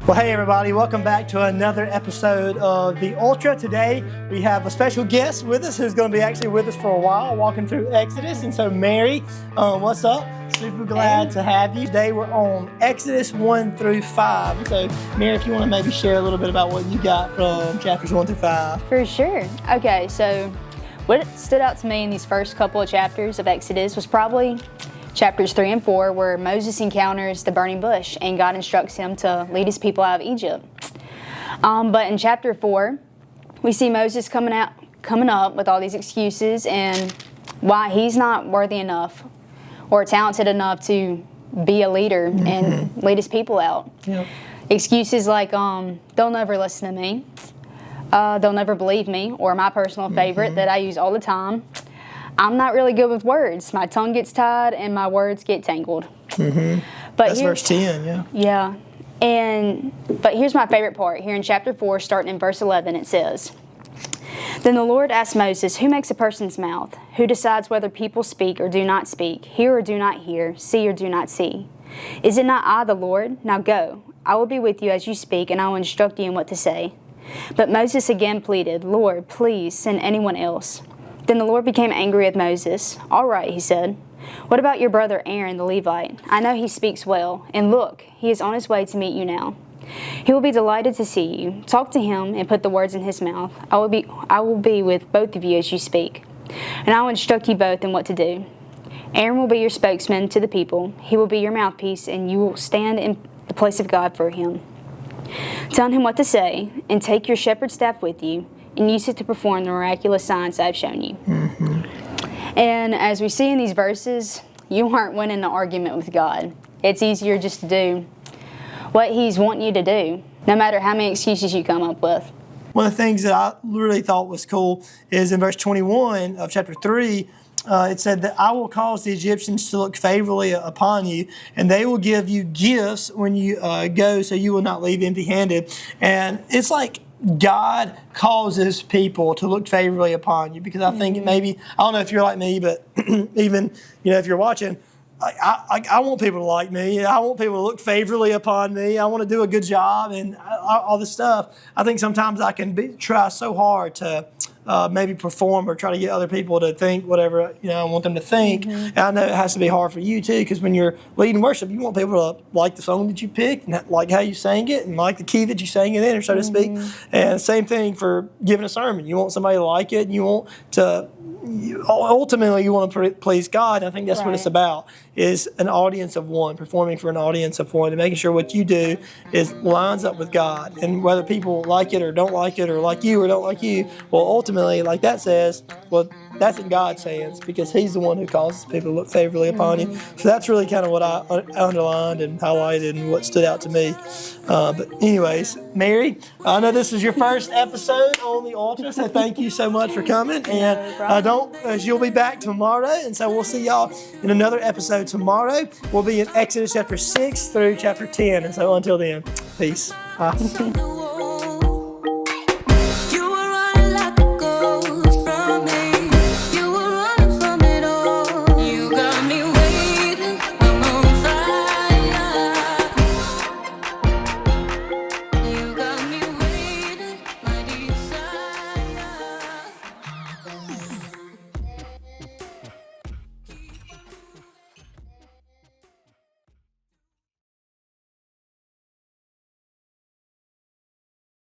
Well, hey everybody, welcome back to another episode of The Ultra. Today we have a special guest with us who's going to be actually with us for a while, walking through Exodus. And so Mary, what's up? Super glad to have you. Today we're on Exodus 1 through 5. So Mary, if you want to maybe share a little bit about what you got from chapters 1 through 5. For sure. Okay, so what stood out to me in these first couple of chapters of Exodus was probably chapters 3 and 4, where Moses encounters the burning bush and God instructs him to lead his people out of Egypt. But in chapter 4, we see Moses coming up with all these excuses and why he's not worthy enough or talented enough to be a leader and lead his people out. Yeah. Excuses like, they'll never listen to me, they'll never believe me, or my personal favorite that I use all the time, I'm not really good with words. My tongue gets tied and my words get tangled. But That's verse 10, yeah. Yeah. But here's my favorite part. Here in chapter 4, starting in verse 11, it says, "Then the Lord asked Moses, 'Who makes a person's mouth? Who decides whether people speak or do not speak, hear or do not hear, see or do not see? Is it not I, the Lord? Now go. I will be with you as you speak, and I will instruct you in what to say.' But Moses again pleaded, 'Lord, please send anyone else.' Then the Lord became angry with Moses. 'All right,' he said. 'What about your brother Aaron the Levite? I know he speaks well, and look, he is on his way to meet you now. He will be delighted to see you. Talk to him and put the words in his mouth. I will be with both of you as you speak, and I will instruct you both in what to do. Aaron will be your spokesman to the people. He will be your mouthpiece, and you will stand in the place of God for him. Tell him what to say, and take your shepherd's staff with you, and use it to perform the miraculous signs I've shown you.'" And as we see in these verses, you aren't winning the argument with God. It's easier just to do what he's wanting you to do, no matter how many excuses you come up with. One of the things that I really thought was cool is in verse 21 of chapter 3, it said that I will cause the Egyptians to look favorably upon you, and they will give you gifts when you go, so you will not leave empty-handed. And it's like God causes people to look favorably upon you, because I think maybe, I don't know if you're like me, but even, if you're watching, I want people to like me. I want people to look favorably upon me. I want to do a good job and all this stuff. I think sometimes I can try so hard to maybe perform or try to get other people to think whatever I want them to think. And I know it has to be hard for you too, because when you're leading worship, you want people to like the song that you picked and like how you sang it and like the key that you sang it in, or so to speak. And same thing for giving a sermon. You want somebody to like it, and you want to. Ultimately, you want to please God. And I think that's what it's about, is an audience of one, performing for an audience of one, and making sure what you do lines up with God. And whether people like it or don't like it, or like you or don't like you, well, ultimately, like that says, well, that's in God's hands, because he's the one who causes people to look favorably upon you. So that's really kind of what I underlined and highlighted and what stood out to me. But anyways, Mary, I know this is your first episode on The Ultra, so thank you so much for coming. And you'll be back tomorrow, and so we'll see y'all in another episode tomorrow. We'll be in Exodus chapter 6 through chapter 10, and so until then, peace. Bye.